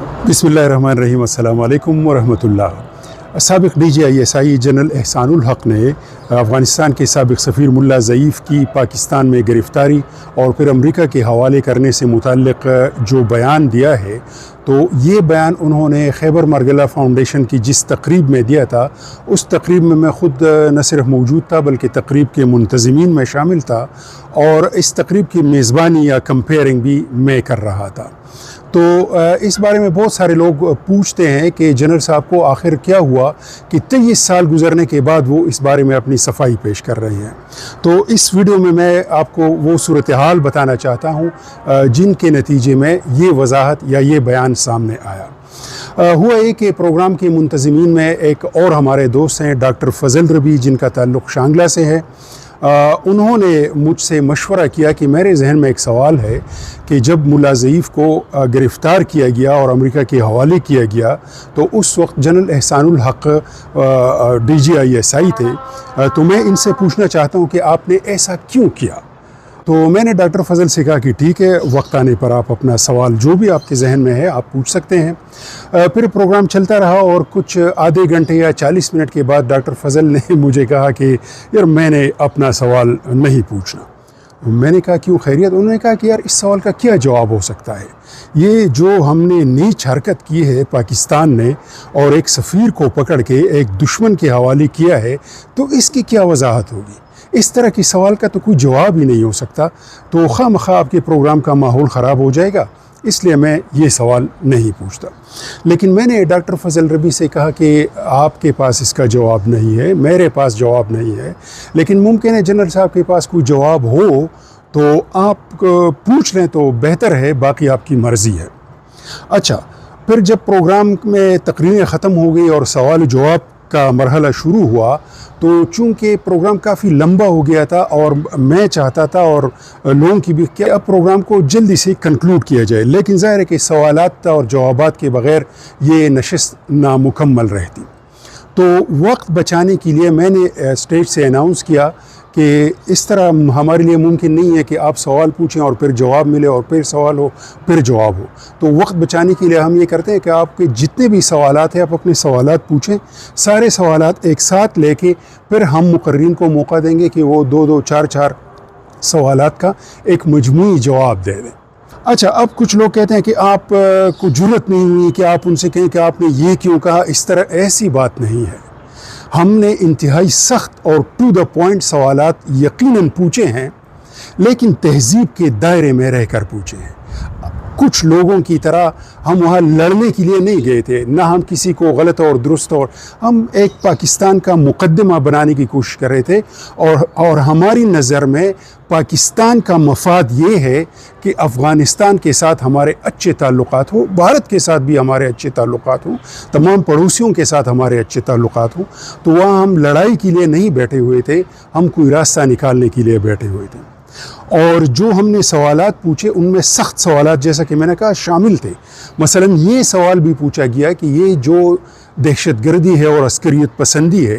बिस्मिल्लाहिर्रहमानिर्रहीम, अस्सलाम वालेकुम वरहमतुल्लाह। साबिक़ DGISI जनरल एहसानुल हक़ ने अफ़गानिस्तान के साबिक़ सफ़ीर मुल्ला ज़ईफ़ की पाकिस्तान में गिरफ़्तारी और फिर अमेरिका के हवाले करने से मुतल्लिक़ जो बयान दिया है, तो ये बयान उन्होंने खैबर मरगला फ़ाउंडेशन की जिस तकरीब में दिया था, उस तकरीब में मैं ख़ुद न सिर्फ मौजूद था बल्कि तकरीब के मुंतज़मीन में शामिल था और इस तकरीब की मेज़बानी या कंपेयरिंग भी मैं कर रहा था। तो इस बारे में बहुत सारे लोग पूछते हैं कि जनरल साहब को आखिर क्या हुआ कि 23 साल गुजरने के बाद वो इस बारे में अपनी सफाई पेश कर रहे हैं। तो इस वीडियो में मैं आपको वो सूरत हाल बताना चाहता हूँ जिनके नतीजे में ये वजाहत या ये बयान सामने आया। हुआ ये कि प्रोग्राम के मुंतज़मीन में एक और हमारे दोस्त हैं डॉक्टर फ़ज़ल रबी, जिनका ताल्लुक़ शांगला से है। उन्होंने मुझसे मशवरा किया कि मेरे जहन में एक सवाल है कि जब मुल्ला ज़ईफ़ को गिरफ़्तार किया गया और अमेरिका के हवाले किया गया, तो उस वक्त जनरल एहसानुल हक़ DGISI थे। तो मैं इनसे पूछना चाहता हूँ कि आपने ऐसा क्यों किया। तो मैंने डॉक्टर फ़ज़ल से कहा कि ठीक है, वक्त आने पर आप अपना सवाल जो भी आपके जहन में है आप पूछ सकते हैं। फिर प्रोग्राम चलता रहा और कुछ आधे घंटे या 40 मिनट के बाद डॉक्टर फ़ज़ल ने मुझे कहा कि यार मैंने अपना सवाल नहीं पूछना। मैंने कहा क्यों, खैरियत? उन्होंने कहा कि यार इस सवाल का क्या जवाब हो सकता है, ये जो हमने नीच हरकत की है पाकिस्तान ने और एक सफ़ीर को पकड़ के एक दुश्मन के हवाले किया है, तो इसकी क्या वजाहत होगी। इस तरह के सवाल का तो कोई जवाब ही नहीं हो सकता, तो खामखा आपके प्रोग्राम का माहौल ख़राब हो जाएगा, इसलिए मैं ये सवाल नहीं पूछता। लेकिन मैंने डॉक्टर फ़ज़ल रबी से कहा कि आपके पास इसका जवाब नहीं है, मेरे पास जवाब नहीं है, लेकिन मुमकिन है जनरल साहब के पास कोई जवाब हो तो आप पूछ लें तो बेहतर है, बाकी आपकी मर्ज़ी है। अच्छा, फिर जब प्रोग्राम में तकरीरें ख़त्म हो गई और सवाल जवाब का मरहला शुरू हुआ, तो चूँकि प्रोग्राम काफ़ी लंबा हो गया था और मैं चाहता था और लोगों की भी कि अब प्रोग्राम को जल्दी से कंक्लूड किया जाए, लेकिन ज़ाहिर है कि सवालात और जवाबात के बग़ैर ये नशिस्त नामुकम्मल रहती। तो वक्त बचाने के लिए मैंने स्टेज से अनाउंस किया कि इस तरह हमारे लिए मुमकिन नहीं है कि आप सवाल पूछें और फिर जवाब मिले और फिर सवाल हो फिर जवाब हो। तो वक्त बचाने के लिए हम ये करते हैं कि आपके जितने भी सवालात हैं आप अपने सवालात पूछें, सारे सवालात एक साथ लेके फिर हम मुकर्रीन को मौका देंगे कि वो 2-2, 4-4 सवालात का एक मजमूई जवाब दे दें। अच्छा, अब कुछ लोग कहते हैं कि आप को जुर्रत नहीं हुई कि आप उनसे कहें कि आपने ये क्यों कहा। इस तरह ऐसी बात नहीं है। हमने इंतहाई सख्त और टू द पॉइंट सवालात यकीनन पूछे हैं, लेकिन तहज़ीब के दायरे में रहकर पूछे हैं। कुछ लोगों की तरह हम वहाँ लड़ने के लिए नहीं गए थे, ना हम किसी को गलत और दुरुस्त, और हम एक पाकिस्तान का मुकद्दमा बनाने की कोशिश कर रहे थे और हमारी नज़र में पाकिस्तान का मफाद ये है कि अफ़गानिस्तान के साथ हमारे अच्छे ताल्लुकात हो, भारत के साथ भी हमारे अच्छे ताल्लुकात हों, तमाम पड़ोसियों के साथ हमारे अच्छे ताल्लुकात हों। तो वहाँ हम लड़ाई के लिए नहीं बैठे हुए थे, हम कोई रास्ता निकालने के लिए बैठे हुए थे। और जो हमने सवालात पूछे उनमें सख्त सवालात, जैसा कि मैंने कहा, शामिल थे। मसलन ये सवाल भी पूछा गया कि ये जो दहशतगर्दी है और अस्करियत पसंदी है,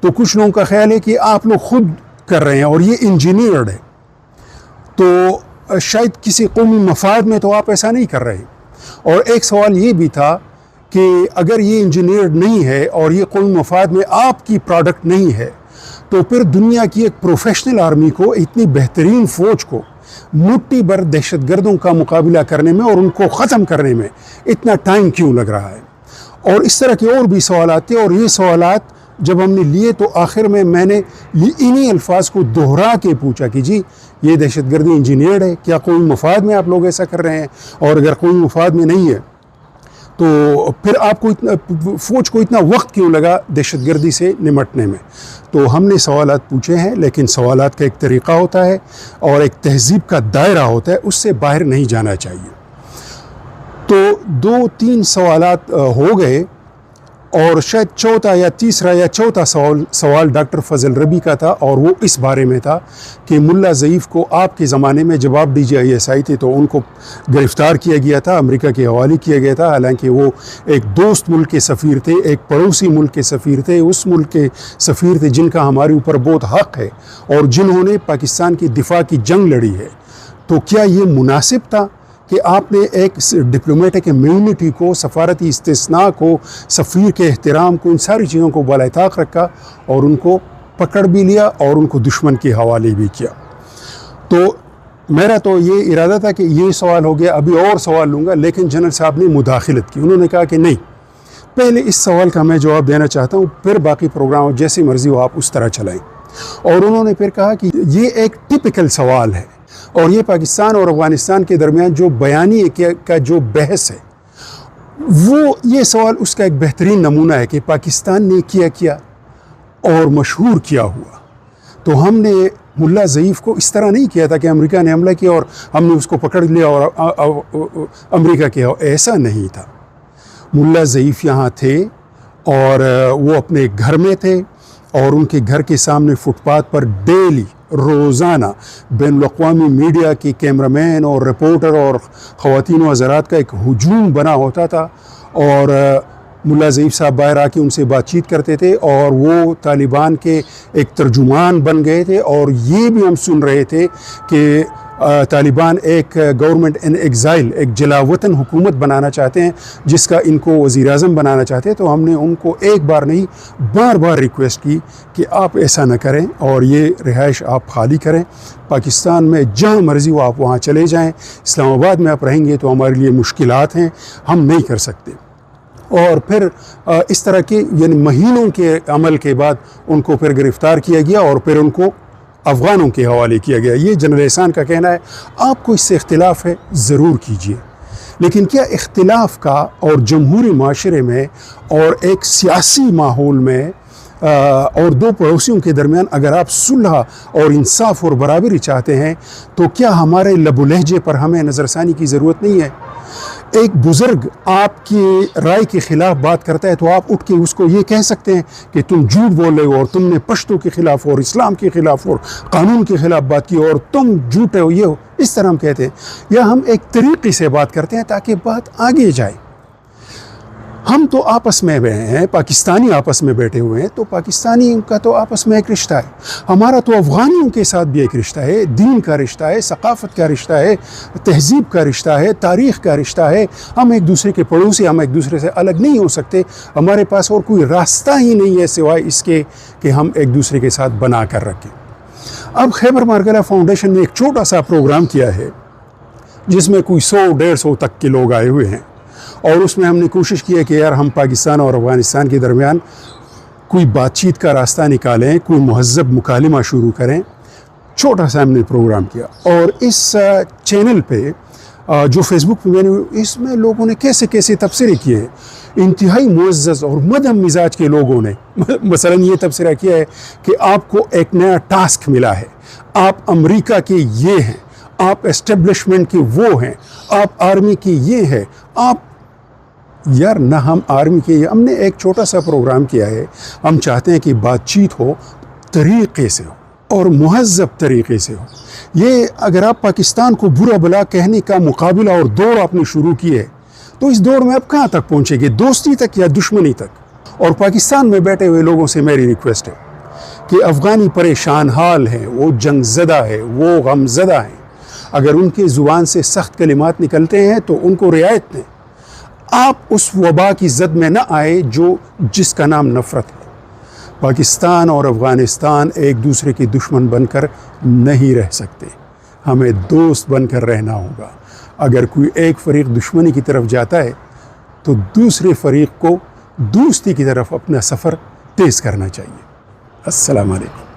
तो कुछ लोगों का ख्याल है कि आप लोग खुद कर रहे हैं और ये इंजीनियर्ड है, तो शायद किसी कौमी मफाद में तो आप ऐसा नहीं कर रहे। और एक सवाल ये भी था कि अगर ये इंजीनियर्ड नहीं है और ये कौमी मफाद में आपकी प्रोडक्ट नहीं है, तो फिर दुनिया की एक प्रोफेशनल आर्मी को, इतनी बेहतरीन फ़ौज को मुट्ठी भर दहशतगर्दों का मुकाबला करने में और उनको ख़त्म करने में इतना टाइम क्यों लग रहा है। और इस तरह के और भी सवालात थे, और ये सवालात जब हमने लिए तो आखिर में मैंने इन्हीं अल्फाज को दोहरा के पूछा कि जी ये दहशतगर्दी इंजीनियर्ड है, क्या कोई मफाद में आप लोग ऐसा कर रहे हैं, और अगर कोई मफाद में नहीं है तो फिर आपको फ़ौज को इतना वक्त क्यों लगा दहशतगर्दी से निमटने में। तो हमने सवालात पूछे हैं, लेकिन सवालात का एक तरीक़ा होता है और एक तहज़ीब का दायरा होता है, उससे बाहर नहीं जाना चाहिए। तो 2-3 सवालात हो गए और शायद चौथा या तीसरा या चौथा सवाल डॉक्टर फ़ज़ल रबी का था, और वो इस बारे में था कि मुल्ला ज़ईफ़ को आपके ज़माने में जब आप DGISI थे तो उनको गिरफ़्तार किया गया था, अमेरिका के हवाले किया गया था। हालांकि वो एक दोस्त मुल्क के सफ़ीर थे, एक पड़ोसी मुल्क के सफ़ीर थे, उस मुल्क के सफ़ीर थे जिनका हमारे ऊपर बहुत हक़ है और जिन्होंने पाकिस्तान की दिफा की जंग लड़ी है। तो क्या ये मुनासिब था کہ آپ نے ایک ڈپلومیٹک امیونٹی کو، سفارتی استثناء کو، سفیر کے احترام کو، ان ساری چیزوں کو بالائے طاق رکھا اور ان کو پکڑ بھی لیا اور ان کو دشمن کے حوالے بھی کیا۔ تو میرا تو یہ ارادہ تھا کہ یہ سوال ہو گیا، ابھی اور سوال لوں گا، لیکن جنرل صاحب نے مداخلت کی۔ انہوں نے کہا کہ نہیں، پہلے اس سوال کا میں جواب دینا چاہتا ہوں، پھر باقی پروگرام جیسی مرضی ہو آپ اس طرح چلائیں۔ اور انہوں نے پھر کہا کہ یہ ایک ٹپیکل سوال ہے، اور یہ پاکستان اور افغانستان کے درمیان جو بیانی کا جو بحث ہے، وہ یہ سوال اس کا ایک بہترین نمونہ ہے کہ پاکستان نے کیا اور مشہور کیا ہوا۔ تو ہم نے ملا ضعیف کو اس طرح نہیں کیا تھا کہ امریکہ نے حملہ کیا اور ہم نے اس کو پکڑ لیا اور امریکہ کیا، ایسا نہیں تھا۔ ملا ضعیف یہاں تھے اور وہ اپنے گھر میں تھے، اور ان کے گھر کے سامنے فٹ پاتھ پر ڈیلی، روزانہ بین الاقوامی میڈیا کے کیمرہ مین اور رپورٹر اور خواتین و حضرات کا ایک ہجوم بنا ہوتا تھا، اور ملا ضعیف صاحب باہر آ کے ان سے بات چیت کرتے تھے، اور وہ طالبان کے ایک ترجمان بن گئے تھے۔ اور یہ بھی ہم سن رہے تھے کہ طالبان ایک گورنمنٹ ان ایگزائل، ایک جلاوطن حکومت بنانا چاہتے ہیں جس کا ان کو وزیر اعظم بنانا چاہتے ہیں۔ تو ہم نے ان کو ایک بار نہیں بار بار ریکویسٹ کی کہ آپ ایسا نہ کریں اور یہ رہائش آپ خالی کریں، پاکستان میں جہاں مرضی ہو آپ وہاں چلے جائیں، اسلام آباد میں آپ رہیں گے تو ہمارے لیے مشکلات ہیں، ہم نہیں کر سکتے۔ اور پھر اس طرح کے یعنی مہینوں کے عمل کے بعد ان کو پھر گرفتار کیا گیا اور پھر ان کو افغانوں کے حوالے کیا گیا۔ یہ جنرل احسان کا کہنا ہے، آپ کو اس سے اختلاف ہے ضرور کیجئے، لیکن کیا اختلاف کا اور جمہوری معاشرے میں اور ایک سیاسی ماحول میں اور دو پڑوسیوں کے درمیان اگر آپ صلح اور انصاف اور برابری چاہتے ہیں تو کیا ہمارے لب و لہجے پر ہمیں نظر ثانی کی ضرورت نہیں ہے؟ ایک بزرگ آپ کی رائے کے خلاف بات کرتا ہے تو آپ اٹھ کے اس کو یہ کہہ سکتے ہیں کہ تم جھوٹ بول رہے ہو اور تم نے پشتو کے خلاف اور اسلام کے خلاف اور قانون کے خلاف بات کی اور تم جھوٹے ہو، یہ ہو، اس طرح ہم کہتے ہیں، یا ہم ایک طریقے سے بات کرتے ہیں تاکہ بات آگے جائے۔ ہم تو آپس میں ہیں، پاکستانی آپس میں بیٹھے ہوئے ہیں، تو پاکستانی کا تو آپس میں ایک رشتہ ہے، ہمارا تو افغانیوں کے ساتھ بھی ایک رشتہ ہے، دین کا رشتہ ہے، ثقافت کا رشتہ ہے، تہذیب کا رشتہ ہے، تاریخ کا رشتہ ہے۔ ہم ایک دوسرے کے پڑوسی، ہم ایک دوسرے سے الگ نہیں ہو سکتے، ہمارے پاس اور کوئی راستہ ہی نہیں ہے سوائے اس کے کہ ہم ایک دوسرے کے ساتھ بنا کر رکھیں۔ اب خیبر مارگلہ فاؤنڈیشن نے ایک چھوٹا سا پروگرام کیا ہے جس میں کوئی 100-150 تک کے لوگ آئے ہوئے ہیں، اور اس میں ہم نے کوشش کی ہے کہ یار ہم پاکستان اور افغانستان کے درمیان کوئی بات چیت کا راستہ نکالیں، کوئی مہذب مکالمہ شروع کریں۔ چھوٹا سا ہم نے پروگرام کیا، اور اس چینل پہ جو فیس بک پہ میں نے، اس میں لوگوں نے کیسے کیسے تبصرے کیے ہیں، انتہائی معزز اور مدھم مزاج کے لوگوں نے مثلا یہ تبصرہ کیا ہے کہ آپ کو ایک نیا ٹاسک ملا ہے، آپ امریکہ کے یہ ہیں، آپ اسٹیبلشمنٹ کے وہ ہیں، آپ آرمی کے یہ ہیں، آپ یار نہ ہم آرمی کے، ہم نے ایک چھوٹا سا پروگرام کیا ہے، ہم چاہتے ہیں کہ بات چیت ہو، طریقے سے ہو اور مہذب طریقے سے ہو۔ یہ اگر آپ پاکستان کو برا بلا کہنے کا مقابلہ اور دوڑ آپ نے شروع کی ہے تو اس دوڑ میں آپ کہاں تک پہنچے گے، دوستی تک یا دشمنی تک؟ اور پاکستان میں بیٹھے ہوئے لوگوں سے میری ریکویسٹ ہے کہ افغانی پریشان حال ہیں، وہ جنگ زدہ ہے، وہ غم زدہ ہیں، اگر ان کی زبان سے سخت کلمات نکلتے ہیں تو ان کو رعایت دیں، آپ اس وبا کی زد میں نہ آئے جس کا نام نفرت ہے۔ پاکستان اور افغانستان ایک دوسرے کے دشمن بن کر نہیں رہ سکتے، ہمیں دوست بن کر رہنا ہوگا۔ اگر کوئی ایک فریق دشمنی کی طرف جاتا ہے تو دوسرے فریق کو دوستی کی طرف اپنا سفر تیز کرنا چاہیے۔ السلام علیکم۔